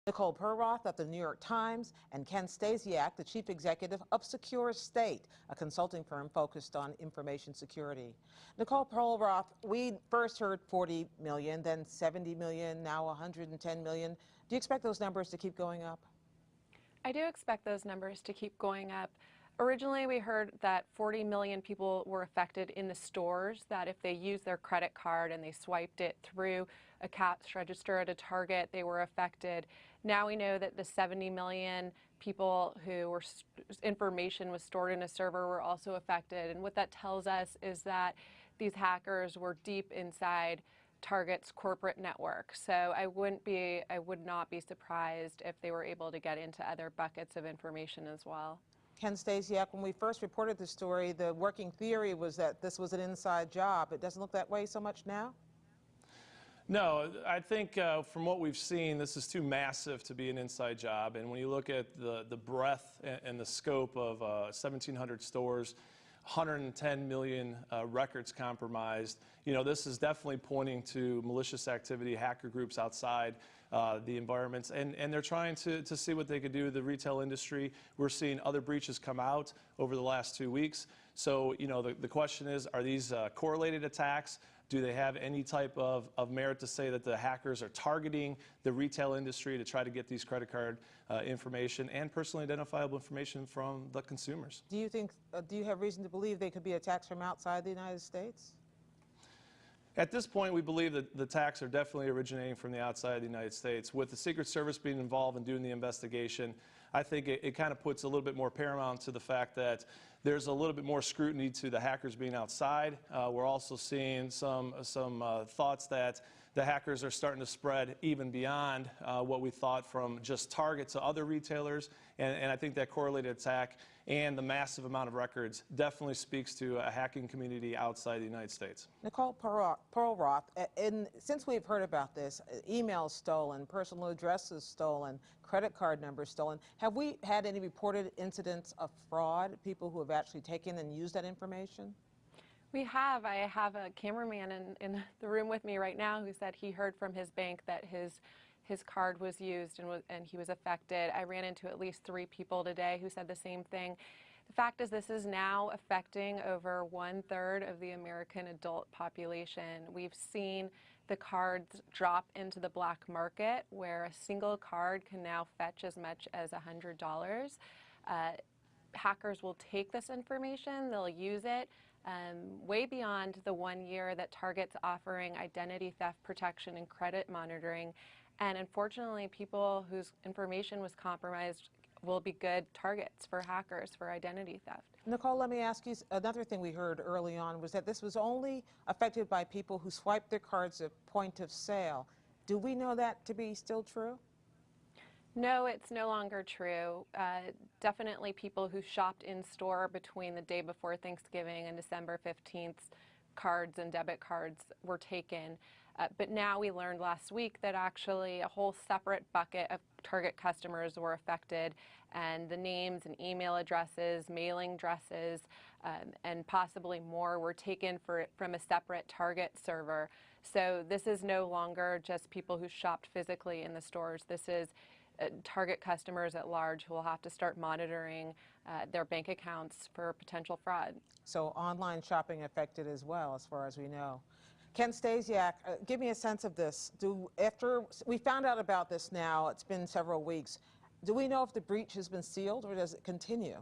Nicole Perroth of the New York Times, and Ken Stasiak, the chief executive of Secure State, a consulting firm focused on information security. Nicole Perroth, we first heard 40 million, then 70 million, now 110 million. Do you expect those numbers to keep going up? I do expect those numbers to keep going up. Originally, we heard that 40 million people were affected in the stores, that if they used their credit card and they swiped it through a cash register at a Target, they were affected. Now we know that the 70 million people who information was stored in a server were also affected. And what that tells us is that these hackers were deep inside Target's corporate network. So I would not be surprised if they were able to get into other buckets of information as well. Ken Stasiak, when we first reported the story, the working theory was that this was an inside job. It doesn't look that way so much now? No, I think from what we've seen, this is too massive to be an inside job. And when you look at the breadth and the scope of 1,700 stores, 110 million records compromised, you know, this is definitely pointing to malicious activity, hacker groups outside the environments, and they're trying to see what they could do to the retail industry. We're seeing other breaches come out over the last 2 weeks. So, you know, the question is, are these correlated attacks? Do they have any type of merit to say that the hackers are targeting the retail industry to try to get these credit card information and personally identifiable information from the consumers? Do you think, do you have reason to believe they could be attacks from outside the United States? At this point, we believe that the attacks are definitely originating from the outside of the United States. With the Secret Service being involved in doing the investigation, I think it kind of puts a little bit more paramount to the fact that there's a little bit more scrutiny to the hackers being outside. We're also seeing some thoughts that the hackers are starting to spread even beyond what we thought from just Target to other retailers. And I think that correlated attack and the massive amount of records definitely speaks to a hacking community outside the United States. Nicole Perroth, since we've heard about this, emails stolen, personal addresses stolen, credit card numbers stolen, have we had any reported incidents of fraud, people who have actually taken and used that information? We have. I have a cameraman in the room with me right now who said he heard from his bank that his card was used and he was affected. I ran into at least 3 people today who said the same thing. The fact is, this is now affecting over 1/3 of the American adult population. We've seen the cards drop into the black market, where a single card can now fetch as much as $100. Hackers will take this information, they'll use it way beyond the 1 year that Target's offering identity theft protection and credit monitoring. And unfortunately, people whose information was compromised will be good targets for hackers for identity theft. Nicole, let me ask you, another thing we heard early on was that this was only affected by people who swiped their cards at point of sale. Do we know that to be still true? No, it's no longer true. Definitely people who shopped in store between the day before Thanksgiving and December 15th, cards and debit cards were taken. But now we learned last week that actually a whole separate bucket of Target customers were affected, and the names and email addresses, mailing addresses, and possibly more were taken from a separate Target server. So this is no longer just people who shopped physically in the stores. This is Target customers at large who will have to start monitoring their bank accounts for potential fraud. So online shopping affected as well, as far as we know. Ken Stasiak, give me a sense of this. After we found out about this now, it's been several weeks, do we know if the breach has been sealed or does it continue?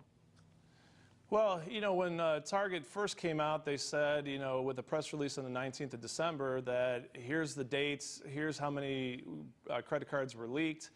Well, you know, when Target first came out, they said, you know, with a press release on the 19th of December that here's the dates, here's how many credit cards were leaked.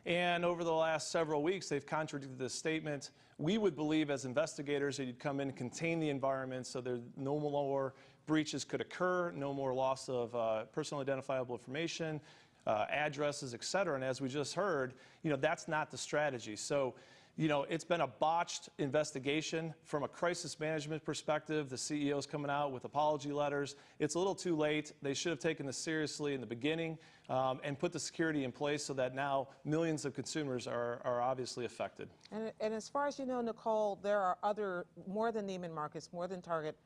And over the last several weeks, they've contradicted this statement. We would believe as investigators that you'd come in and contain the environment so there no more breaches could occur, no more loss of personally identifiable information, addresses, et cetera. And as we just heard, you know, that's not the strategy. So, you know, it's been a botched investigation from a crisis management perspective. The CEO's coming out with apology letters. It's a little too late. They should have taken this seriously in the beginning and put the security in place so that now millions of consumers are obviously affected. And as far as you know, Nicole, there are other, more than Neiman Marcus, more than Target,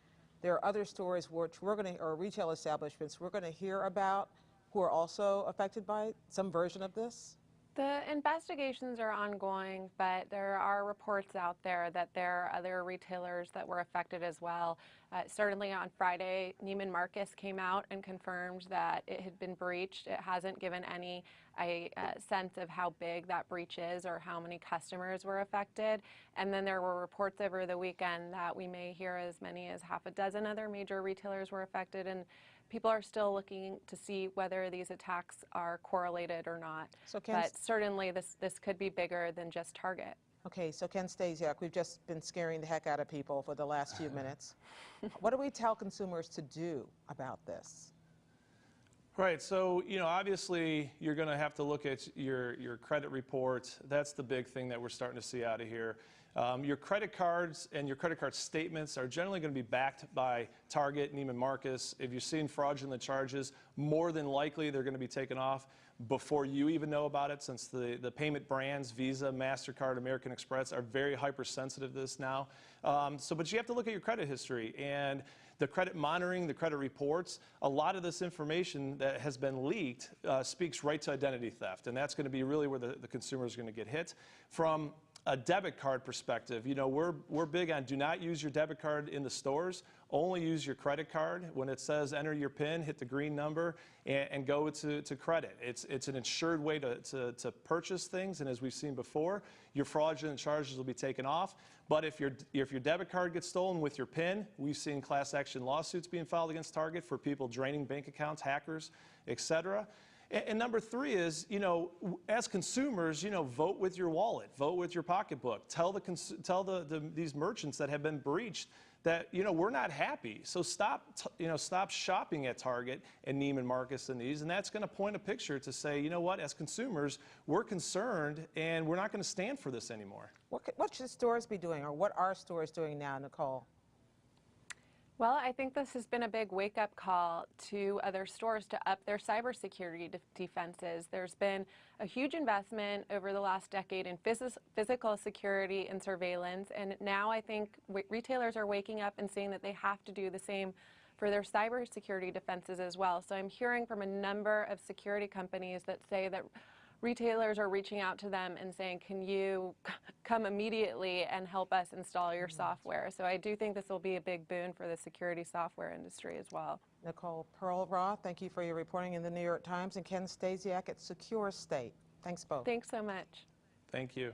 there are other stores which we're going to, or retail establishments we're going to hear about who are also affected by some version of this? The investigations are ongoing, but there are reports out there that there are other retailers that were affected as well. Certainly on Friday, Neiman Marcus came out and confirmed that it had been breached. It hasn't given any sense of how big that breach is or how many customers were affected. And then there were reports over the weekend that we may hear as many as half a dozen other major retailers were affected, and people are still looking to see whether these attacks are correlated or not. So But certainly this could be bigger than just Target. Okay, so Ken Stasiak, we've just been scaring the heck out of people for the last few minutes. What do we tell consumers to do about this? Right, so obviously you're going to have to look at your credit reports. That's the big thing that we're starting to see out of here. Your credit cards and your credit card statements are generally going to be backed by Target, Neiman Marcus. If you're seeing fraudulent charges, more than likely they're going to be taken off before you even know about it, since the payment brands, Visa, MasterCard, American Express, are very hypersensitive to this now. But you have to look at your credit history and the credit monitoring, the credit reports. A lot of this information that has been leaked speaks right to identity theft, and that's going to be really where the consumer is going to get hit. From a debit card perspective, we're big on do not use your debit card in the stores. Only use your credit card. When it says enter your PIN, hit the green number and go to credit. It's an insured way to purchase things, and as we've seen before, your fraudulent charges will be taken off. But if your debit card gets stolen with your PIN, we've seen class action lawsuits being filed against Target for people draining bank accounts, hackers, etc. And number three is, as consumers, vote with your wallet, vote with your pocketbook. Tell these merchants that have been breached that, we're not happy. So stop shopping at Target and Neiman Marcus and these, and that's going to point a picture to say, as consumers, we're concerned and we're not going to stand for this anymore. What should stores be doing, or what are stores doing now, Nicole? Well, I think this has been a big wake-up call to other stores to up their cybersecurity defenses. There's been a huge investment over the last decade in physical security and surveillance, and now I think retailers are waking up and seeing that they have to do the same for their cybersecurity defenses as well. So I'm hearing from a number of security companies that say that retailers are reaching out to them and saying, can you come immediately and help us install your software? So I do think this will be a big boon for the security software industry as well. Nicole Pearl-Roth, thank you for your reporting in the New York Times, and Ken Stasiak at Secure State. Thanks both. Thanks so much. Thank you.